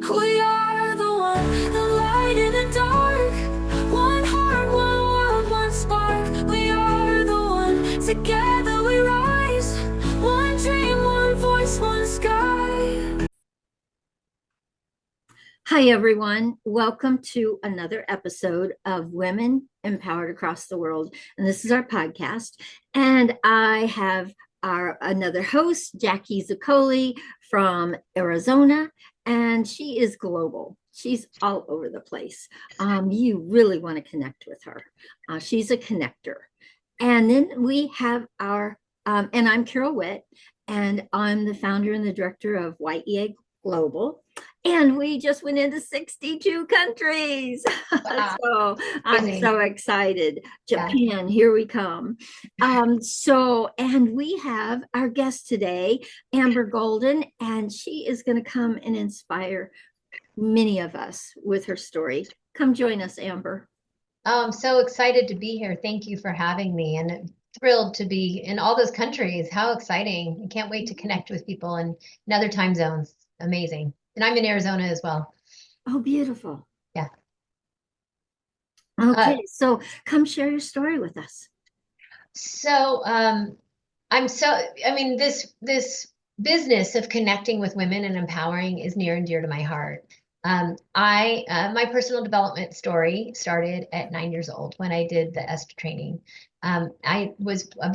We are the one, the light in the dark. One heart, one world, one spark. We are the one, together we rise. One dream, one voice, one sky. Hi, everyone. Welcome to another episode of Women Empowered Across the World. And this is our podcast. And I have another host, Jackie Zuccoli from Arizona, and she is global. She's all over the place. You really want to connect with her. She's a connector. And then we have and I'm Carol Witt, and I'm the founder and the director of YEA Global. And we just went into 62 countries. Wow. So I'm so excited. Japan, Yeah. here we come. And we have our guest today, Amber Golden, and she is going to come and inspire many of us with her story. Come join us, Amber. I'm so excited to be here. Thank you for having me, and thrilled to be in all those countries. How exciting. I can't wait to connect with people in other time zones. Amazing. And I'm in Arizona as well. Oh, beautiful. Yeah. Okay, so come share your story with us. This business of connecting with women and empowering is near and dear to my heart. My personal development story started at 9 years old when I did the EST training. I must have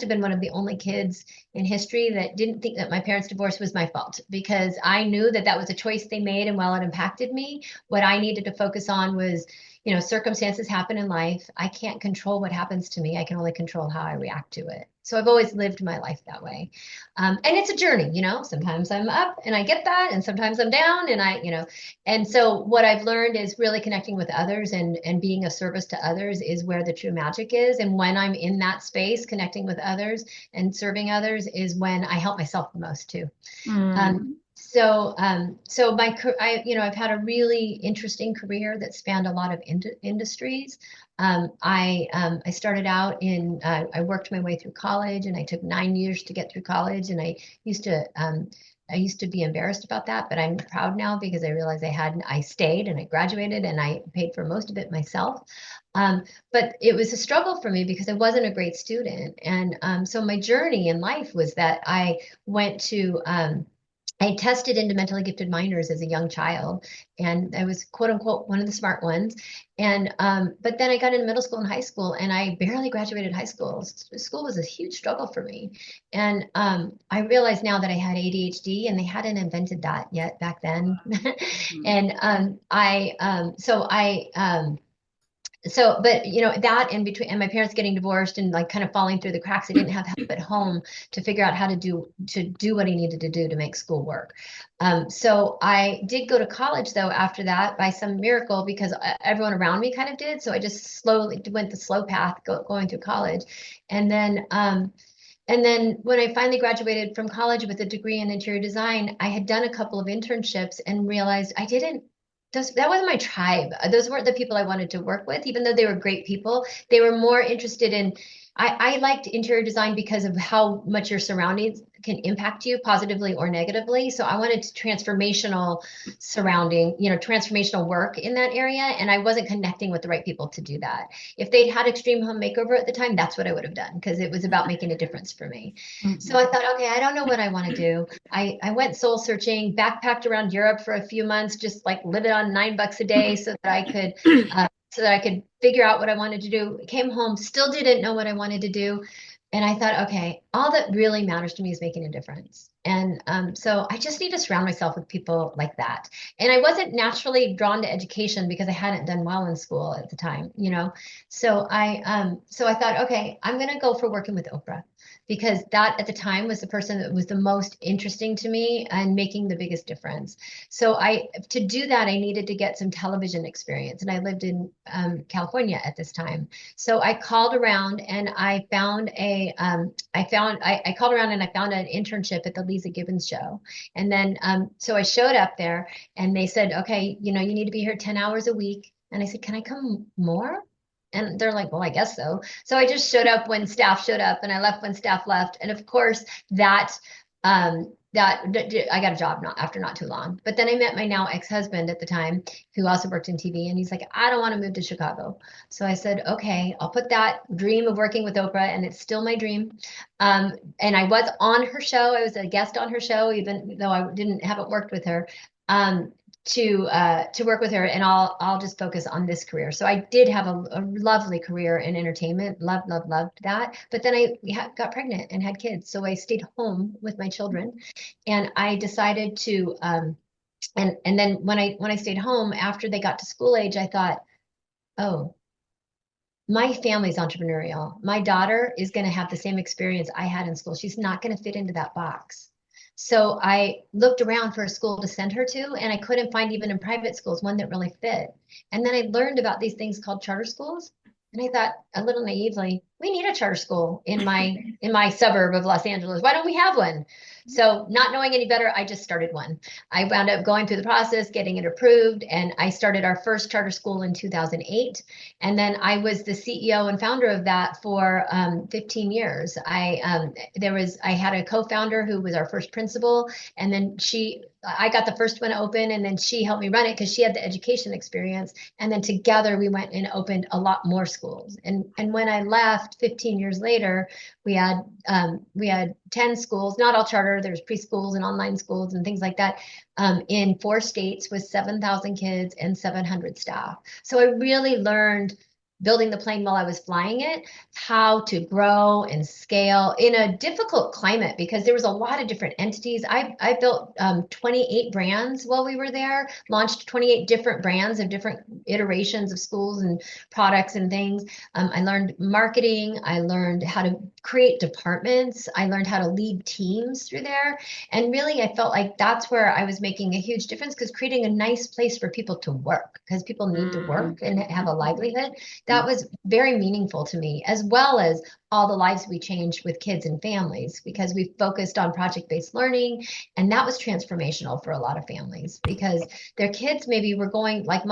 been one of the only kids in history that didn't think that my parents' divorce was my fault, because I knew that that was a choice they made. And while it impacted me, what I needed to focus on was, circumstances happen in life. I can't control what happens to me. I can only control how I react to it. So I've always lived my life that way. And it's a journey, sometimes I'm up and I get that, and sometimes I'm down and so what I've learned is really connecting with others and being of service to others is where the true magic is. And when I'm in that space, connecting with others and serving others is when I help myself the most too. I've had a really interesting career that spanned a lot of industries. I started out I worked my way through college, and I took 9 years to get through college. And I used to be embarrassed about that, but I'm proud now because I realized I stayed and I graduated and I paid for most of it myself. But it was a struggle for me because I wasn't a great student. And so my journey in life was that I tested into mentally gifted minors as a young child, and I was quote unquote one of the smart ones. But then I got into middle school and high school, and I barely graduated high school. School was a huge struggle for me. And I realize now that I had ADHD, and they hadn't invented that yet back then. That in between, and my parents getting divorced and like kind of falling through the cracks, I didn't have help at home to figure out how to do what I needed to do to make school work. So I did go to college though after that by some miracle, because everyone around me kind of did. So I just slowly went the slow path going through college. And then when I finally graduated from college with a degree in interior design, I had done a couple of internships and realized that wasn't my tribe. Those weren't the people I wanted to work with, even though they were great people. They were more interested in, I liked interior design because of how much your surroundings can impact you positively or negatively. So I wanted transformational work in that area. And I wasn't connecting with the right people to do that. If they'd had Extreme Home Makeover at the time, that's what I would have done, because it was about making a difference for me. So I thought, okay, I don't know what I want to do. I went soul searching, backpacked around Europe for a few months, just like living on $9 a day so that I could figure out what I wanted to do. Came home, still didn't know what I wanted to do. And I thought, okay, all that really matters to me is making a difference. And so I just need to surround myself with people like that. And I wasn't naturally drawn to education because I hadn't done well in school at the time, So I thought, okay, I'm going to go for working with Oprah, because that at the time was the person that was the most interesting to me and making the biggest difference. So to do that, I needed to get some television experience, and I lived in California at this time. So I called around and I found I called around and I found an internship at the Lisa Gibbons show. And then, so I showed up there and they said, okay, you need to be here 10 hours a week. And I said, can I come more? And they're like, well, I guess so. So I just showed up when staff showed up, and I left when staff left. And of course, that I got a job after not too long. But then I met my now ex-husband at the time, who also worked in TV, and he's like, I don't want to move to Chicago. So I said, okay, I'll put that dream of working with Oprah, and it's still my dream. And I was on her show. I was a guest on her show, even though I haven't worked with her. To work with her, and I'll just focus on this career. So I did have a lovely career in entertainment, loved that. But then I got pregnant and had kids, so I stayed home with my children, and I decided to and then when I stayed home after they got to school age, I thought, oh, my family's entrepreneurial. My daughter is going to have the same experience I had in school. She's not going to fit into that box. So I looked around for a school to send her to, and I couldn't find, even in private schools, one that really fit. And then I learned about these things called charter schools. And I thought, a little naively, we need a charter school in my suburb of Los Angeles. Why don't we have one? So not knowing any better, I just started one. I wound up going through the process, getting it approved, and I started our first charter school in 2008. And then I was the CEO and founder of that for 15 years. I had a co-founder who was our first principal, and then I got the first one open, and then she helped me run it because she had the education experience. And then together we went and opened a lot more schools. And when I left 15 years later, we had 10 schools, not all charter. There's preschools and online schools and things like that, in 4 states with 7,000 kids and 700 staff. So I really learned, building the plane while I was flying it, how to grow and scale in a difficult climate, because there was a lot of different entities. I built 28 brands while we were there, launched 28 different brands of different iterations of schools and products and things. I learned marketing. I learned how to create departments. I learned how to lead teams through there. And really, I felt like that's where I was making a huge difference, because creating a nice place for people to work, because people need to work and have a livelihood. That was very meaningful to me, as well as all the lives we changed with kids and families, because we focused on project-based learning. And that was transformational for a lot of families, because their kids maybe were going like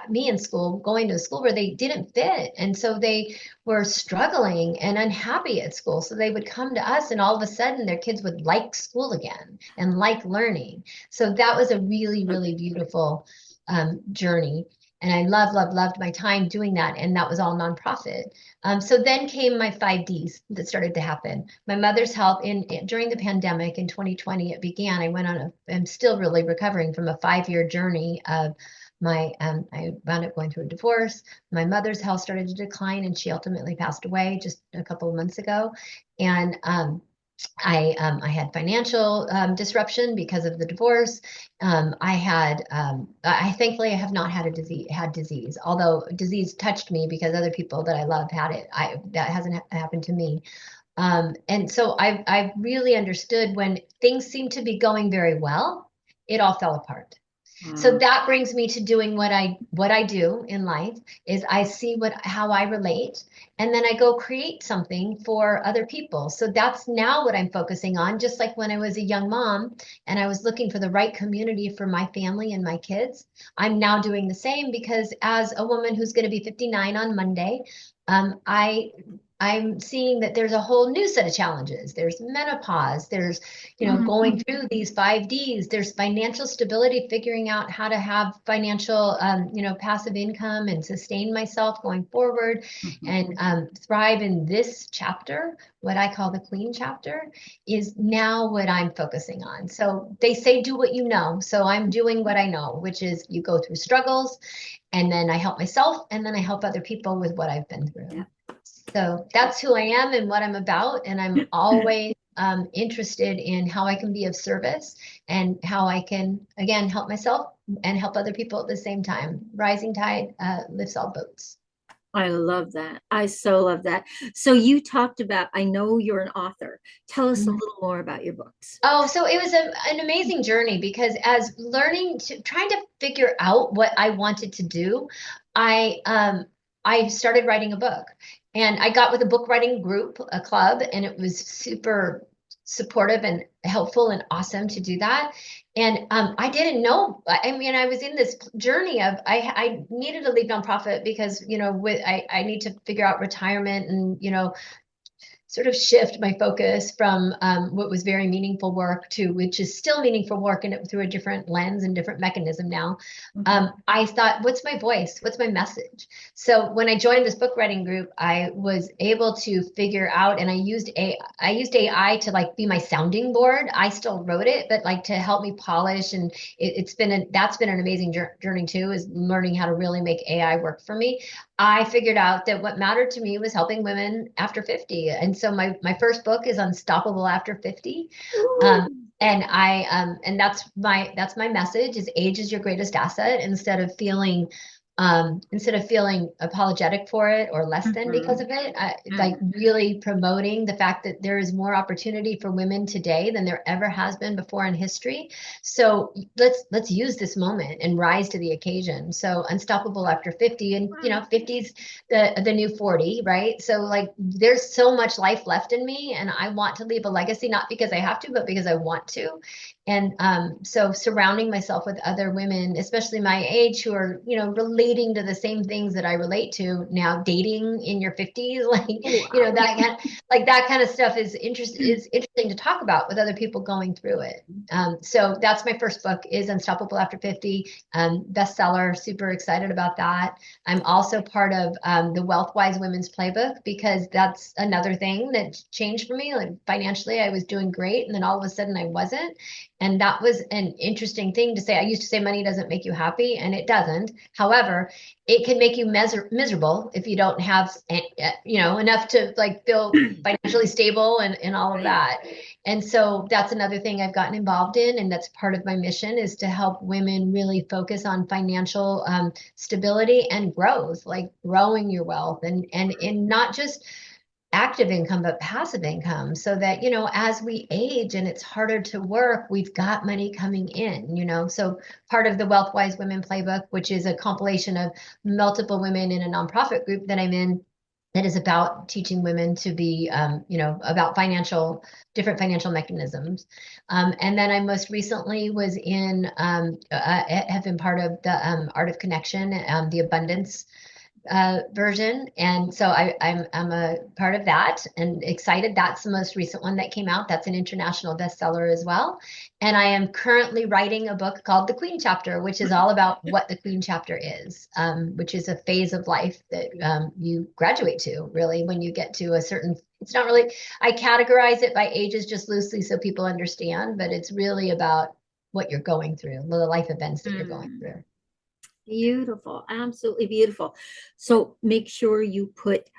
me in school, going to a school where they didn't fit. And so they were struggling and unhappy at school. So they would come to us, and all of a sudden their kids would like school again and like learning. So that was a really, really beautiful journey. And I loved my time doing that. And that was all nonprofit. So then came my 5Ds that started to happen. My mother's health during the pandemic in 2020, it began. I'm still really recovering from a 5-year journey of I wound up going through a divorce. My mother's health started to decline, and she ultimately passed away just a couple of months ago. And I had financial disruption because of the divorce. I thankfully have not had disease, although disease touched me because other people that I love had it. That hasn't happened to me. And so I really understood, when things seemed to be going very well, it all fell apart. So that brings me to doing what I do in life, is I see how I relate, and then I go create something for other people. So that's now what I'm focusing on. Just like when I was a young mom and I was looking for the right community for my family and my kids, I'm now doing the same, because as a woman who's going to be 59 on Monday, I'm seeing that there's a whole new set of challenges. There's menopause. There's, going through these 5Ds. There's financial stability, figuring out how to have financial, passive income and sustain myself going forward, and thrive in this chapter. What I call the Queen chapter is now what I'm focusing on. So they say, do what you know. So I'm doing what I know, which is you go through struggles, and then I help myself, and then I help other people with what I've been through. Yeah. So that's who I am and what I'm about. And I'm always interested in how I can be of service, and how I can, again, help myself and help other people at the same time. Rising tide lifts all boats. I love that. I so love that. So you talked about, I know you're an author. Tell us a little more about your books. Oh, so it was an amazing journey, because as trying to figure out what I wanted to do, I started writing a book. And I got with a book writing group, a club, and it was super supportive and helpful and awesome to do that. And I didn't know. I mean, I was in this journey of I needed to leave nonprofit because I need to figure out retirement and sort of shift my focus from what was very meaningful work to which is still meaningful work and through a different lens and different mechanism now. I thought, what's my voice? What's my message? So when I joined this book writing group, I was able to figure out, and I used AI to like be my sounding board. I still wrote it, but like to help me polish, and that's been an amazing journey too, is learning how to really make AI work for me. I figured out that what mattered to me was helping women after 50. And so my first book is Unstoppable After 50. And that's my message is age is your greatest asset. Instead of feeling apologetic for it or less than because of it, like really promoting the fact that there is more opportunity for women today than there ever has been before in history. So let's use this moment and rise to the occasion. So Unstoppable After 50, and 50's the new 40, right? So like there's so much life left in me, and I want to leave a legacy, not because I have to, but because I want to. And so surrounding myself with other women, especially my age, who are, relating to the same things that I relate to now, dating in your 50s, that kind of stuff is interesting to talk about with other people going through it. So that's my first book, is Unstoppable After 50, bestseller, super excited about that. I'm also part of the Wealth-Wise Women's Playbook, because that's another thing that changed for me. Like financially, I was doing great, and then all of a sudden I wasn't. And that was an interesting thing to say. I used to say money doesn't make you happy, and it doesn't. However, it can make you miserable if you don't have, enough to like feel financially stable and all of that. And so that's another thing I've gotten involved in, and that's part of my mission, is to help women really focus on financial stability and growth, like growing your wealth and not just active income, but passive income, so that, as we age and it's harder to work, we've got money coming in. So part of the Wealth-Wise Women Playbook, which is a compilation of multiple women in a nonprofit group that I'm in, that is about teaching women to be, about different financial mechanisms. And then I most recently was have been part of the Art of Connection, the abundance version. And so I'm a part of that and excited. That's the most recent one that came out. That's an international bestseller as well. And I am currently writing a book called The Queen Chapter, which is all about what the Queen Chapter is, which is a phase of life that you graduate to, really, when you get to a certain, it's not really, I categorize it by ages just loosely so people understand, but it's really about what you're going through, the life events that you're going through. Beautiful. Absolutely beautiful. So make sure you put,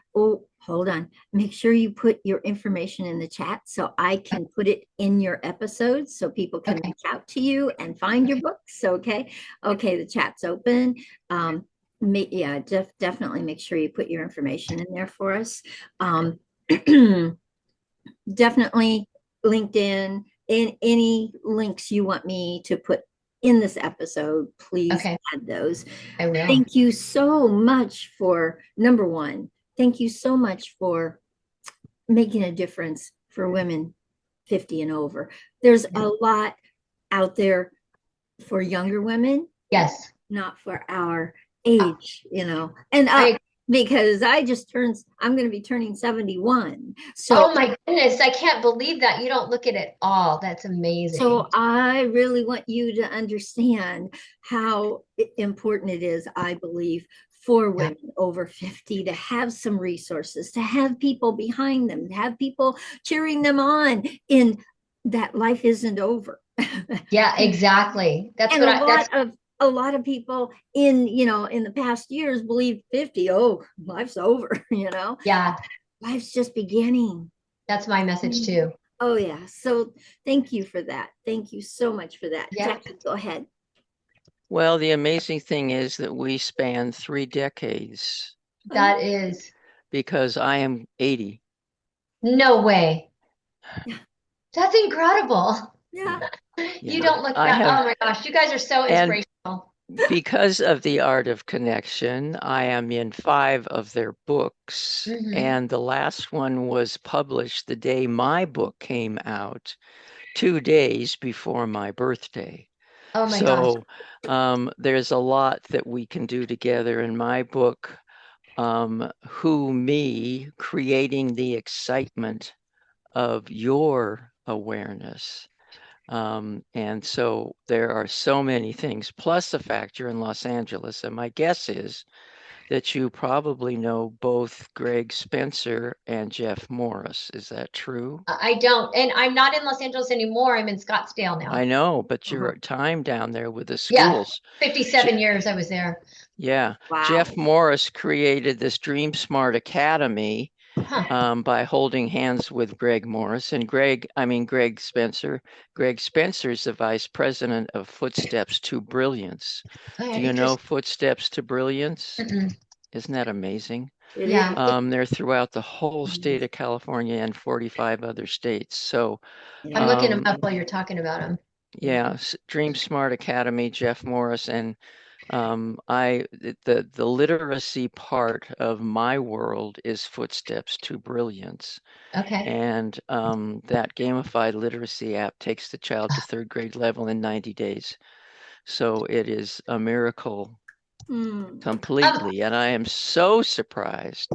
make sure you put your information in the chat so I can put it in your episodes so people can reach out to you and find your books. Okay. The chat's open. Definitely make sure you put your information in there for us. Definitely LinkedIn, and any links you want me to put in this episode, please add those. I will. Thank you so much for, number one, thank you so much for making a difference for women 50 and over. There's a lot out there for younger women. Yes. Not for our age, and because I'm going to be turning 71. So, oh my goodness, I can't believe that. You don't look at it all. That's amazing. So I really want you to understand how important it is, I believe, for women over 50 to have some resources, to have people behind them, to have people cheering them on in that life isn't over. Yeah, exactly. That's and what a lot of people in the past years believe 50, life's over, Yeah. Life's just beginning. That's my message too. Oh yeah. So thank you for that. Thank you so much for that. Yeah. Jackie, go ahead. Well, the amazing thing is that we span 3 decades. That is. Because I am 80. No way. That's incredible. Yeah. You don't look that. Oh my gosh, you guys are so inspirational. Because of the Art of Connection, I am in 5 of their books. And the last one was published the day my book came out, 2 days before my birthday. Oh my gosh. So there's a lot that we can do together. In my book, me creating the excitement of your awareness. And so there are so many things, plus the fact you're in Los Angeles. And my guess is that you probably know both Greg Spencer and Jeff Morris. Is that true? I don't, and I'm not in Los Angeles anymore. I'm in Scottsdale now. I know, but your time down there with the Yeah, schools. 57 years I was there. Yeah. Wow. Jeff Morris created this Dream Smart Academy by holding hands with Greg Morris and Greg Spencer. Greg Spencer's the vice president of Footsteps to Brilliance. Do you know Footsteps to Brilliance? Isn't that amazing? Yeah. They're throughout the whole state of California and 45 other states. So I'm looking them up while you're talking about them. Yeah, Dream Smart Academy, Jeff Morris, and the literacy part of my world is Footsteps to Brilliance. Okay. And that gamified literacy app takes the child to third grade level in 90 days. So it is a miracle completely. And I am so surprised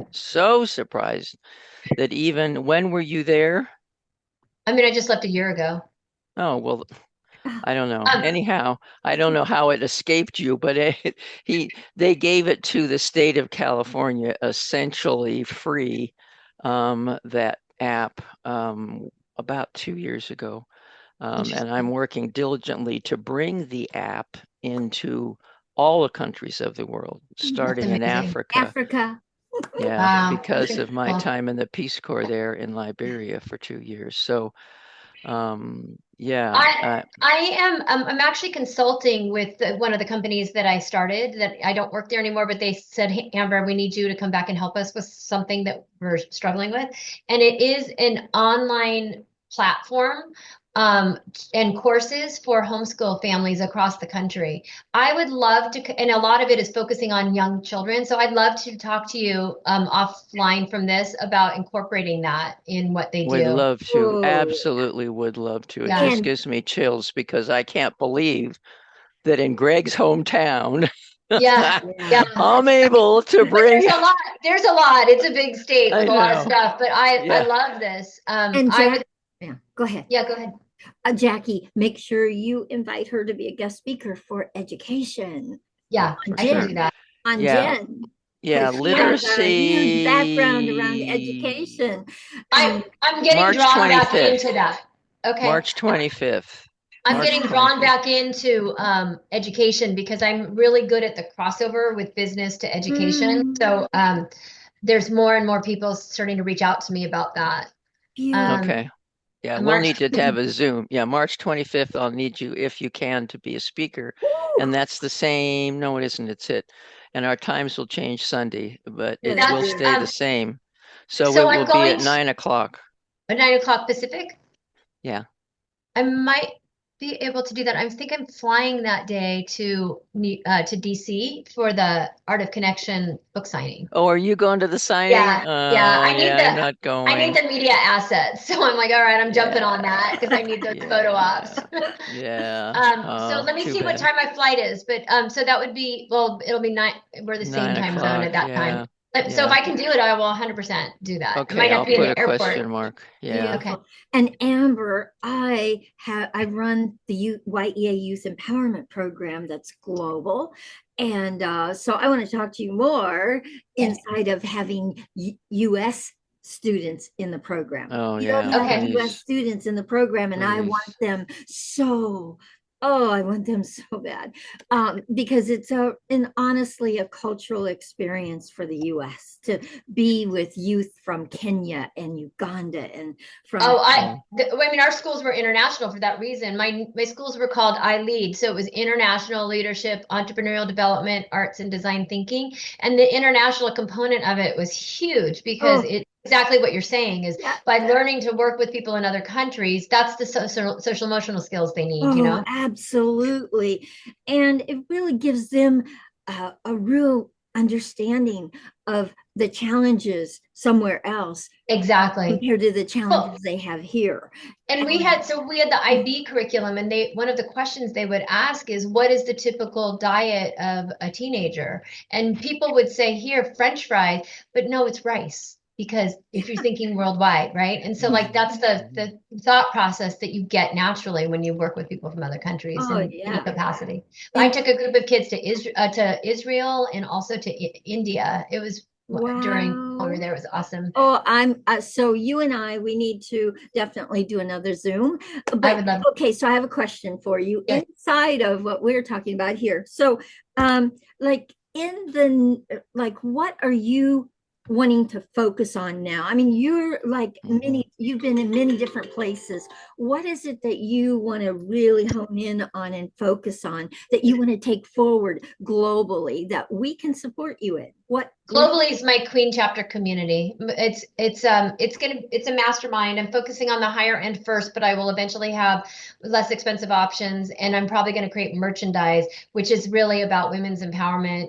that even when were you there? I mean, I just left a year ago. Oh, well, I don't know. Anyhow, I don't know how it escaped you, but they gave it to the state of California essentially free, that app, about 2 years ago. And I'm working diligently to bring the app into all the countries of the world, starting in Africa. Yeah, because of my time in the Peace Corps there in Liberia for 2 years. So yeah, I'm actually consulting with one of the companies that I started, that I don't work there anymore, but they said, hey, Amber, we need you to come back and help us with something that we're struggling with. And it is an online platform and courses for homeschool families across the country. I would love to, and a lot of it is focusing on young children. So I'd love to talk to you offline from this about incorporating that in what they do. Would love to. Absolutely would love to. It just gives me chills because I can't believe that in Greg's hometown, I'm able to bring. There's a lot. It's a big state with a lot of stuff, but I love this. And go ahead. Yeah, go ahead. Jackie, make sure you invite her to be a guest speaker for education. Yeah, I can do that. On Jen. Yeah, literacy. Huge background around education. I'm getting drawn back into that. Okay. March 25th. I'm getting drawn back into education because I'm really good at the crossover with business to education. So there's more and more people starting to reach out to me about that. Okay. Yeah, we'll need to have a Zoom. Yeah, March 25th, I'll need you, if you can, to be a speaker. And that's the same. No, it isn't. It's it. And our times will change Sunday, but it will stay the same. So it will be at 9 o'clock. At 9 o'clock Pacific? Yeah. I might be able to do that. I think I'm flying that day to DC for the Art of Connection book signing. Oh, are you going to the signing? Yeah. I'm not going. I need the media assets, so I'm like, all right, I'm jumping on that because I need those photo ops. So let me see what time my flight is, but so that would be, well, it'll be 9. We're the same time zone at that time. So if I can do it, I will 100% do that. Okay, I might have to be in the airport. Question mark. Yeah. Okay. And Amber, I run the YEA Youth Empowerment Program that's global. And so I want to talk to you more inside of having U.S. students in the program. Oh, you don't have U.S. students in the program, and I want them I want them so bad because it's honestly a cultural experience for the U.S. to be with youth from Kenya and Uganda and from. I mean, our schools were international for that reason. My schools were called iLEAD, so it was International Leadership, Entrepreneurial Development, Arts and Design Thinking, and the international component of it was huge because it. Exactly what you're saying is by learning to work with people in other countries, that's the social emotional skills they need, you know? Absolutely. And it really gives them a real understanding of the challenges somewhere else Exactly. compared to the Well, challenges they have here. and we had the IB curriculum, and one of the questions they would ask is, what is the typical diet of a teenager? And people would say here, French fries, but no, it's rice. Because if you're thinking worldwide, right? And so like that's the thought process that you get naturally when you work with people from other countries Oh, in any yeah. capacity. I took a group of kids to Israel and also to India. It was during while we were Wow. there, it was awesome. Oh, so you and we need to definitely do another Zoom. I But would love. okay, so I have a question for you Yeah. inside of what we're talking about here. So, like what are you wanting to focus on now? I mean, you're like you've been in many different places. What is it that you want to really hone in on and focus on that you want to take forward globally that we can support you in? What Globally is my Queen chapter community. It's a mastermind. I'm focusing on the higher end first, but I will eventually have less expensive options, and I'm probably going to create merchandise, which is really about women's empowerment,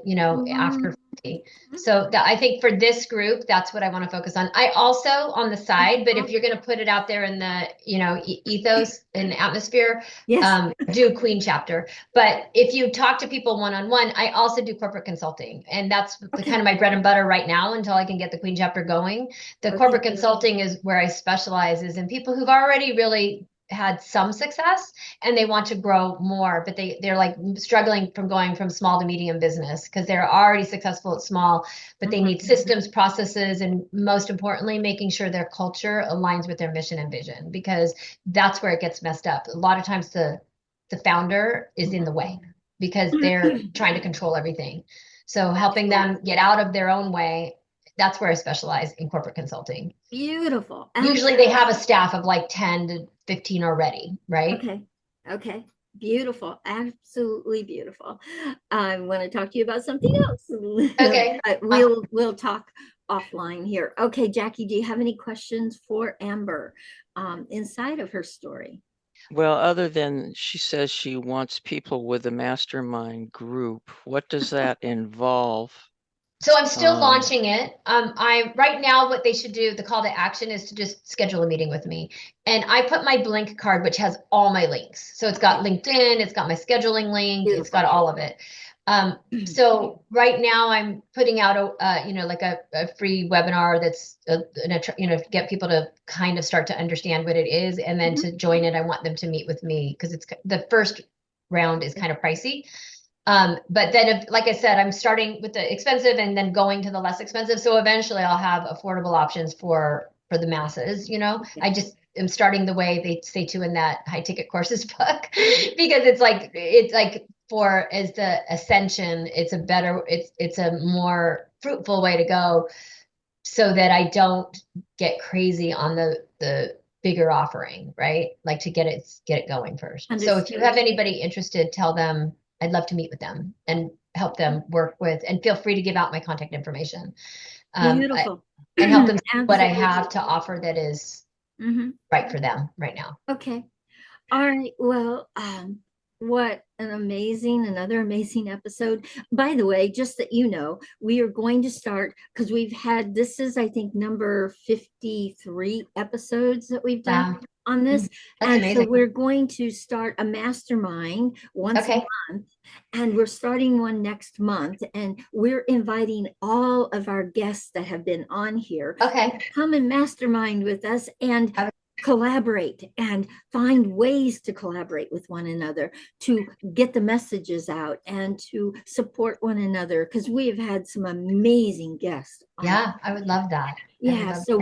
after 50. So I think for this group, that's what I want to focus on. I also on the side, but if you're going to put it out there in the, ethos and atmosphere, Yes. do Queen chapter. But if you talk to people one-on-one, I also do corporate consulting, and that's the kind of my bread and butter right now until I can get the Queen chapter going. The corporate consulting is where I specialize, is in people who've already really had some success and they want to grow more, but they're like struggling from going from small to medium business because they're already successful at small, but they need systems, processes, and most importantly, making sure their culture aligns with their mission and vision, because that's where it gets messed up. A lot of times the founder is in the way because they're trying to control everything. So helping them get out of their own way, that's where I specialize in corporate consulting. Beautiful. Usually they have a staff of like 10 to 15 already, right? Okay. Beautiful. Absolutely beautiful. I want to talk to you about something else. Okay. We'll talk offline here. Okay, Jackie, do you have any questions for Amber inside of her story? Well, other than she says she wants people with a mastermind group, what does that involve? So I'm still launching it. I right now what they should do, the call to action is to just schedule a meeting with me. And I put my Blink card, which has all my links. So it's got LinkedIn, it's got my scheduling link, it's got all of it. So right now I'm putting out a free webinar that's to get people to kind of start to understand what it is, and then to join it, I want them to meet with me because it's the first round is kind of pricey. But then if, like I said, I'm starting with the expensive and then going to the less expensive. So eventually I'll have affordable options for the masses, I just am starting the way they say to in that high ticket courses book, because it's like for as the ascension, it's a more fruitful way to go, so that I don't get crazy on the bigger offering, right? Like to get it going first. So if you have anybody interested, tell them I'd love to meet with them and help them work with, and feel free to give out my contact information. Beautiful. And help them see what I have to offer that is right for them right now. Okay. All right. Well, what another amazing episode. By the way, just that you know, we are going to start, because this is, I think, number 53 episodes that we've done on this. That's amazing. So we're going to start a mastermind once a month, and we're starting one next month, and we're inviting all of our guests that have been on here to come and mastermind with us and collaborate and find ways to collaborate with one another, to get the messages out and to support one another, because we have had some amazing guests. I would love that. So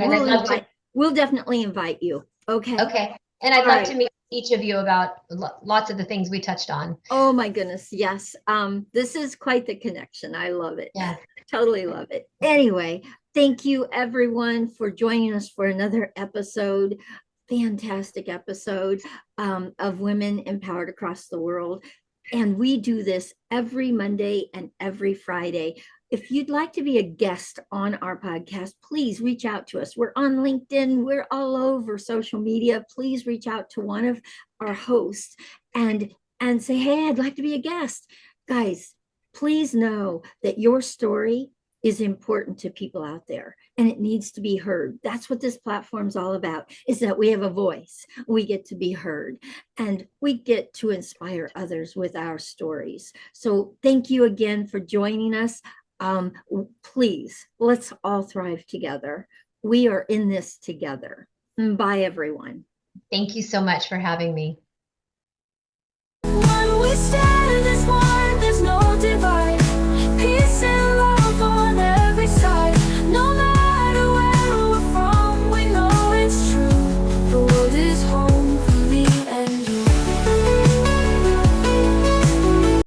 we'll definitely invite you. Okay. And I'd love to meet each of you about lots of the things we touched on. Oh my goodness, yes. This is quite the connection. I love it. Yeah, totally love it. Anyway, thank you everyone for joining us for another episode. Fantastic episode of Women Empowered Across the World. And we do this every Monday and every Friday. If you'd like to be a guest on our podcast, please reach out to us. We're on LinkedIn. We're all over social media. Please reach out to one of our hosts and say, hey, I'd like to be a guest. Guys, please know that your story is important to people out there and it needs to be heard. That's what this platform's all about, is that we have a voice, we get to be heard, and we get to inspire others with our stories. So thank you again for joining us. Please, let's all thrive together. We are in this together. Bye, everyone. Thank you so much for having me. When we stand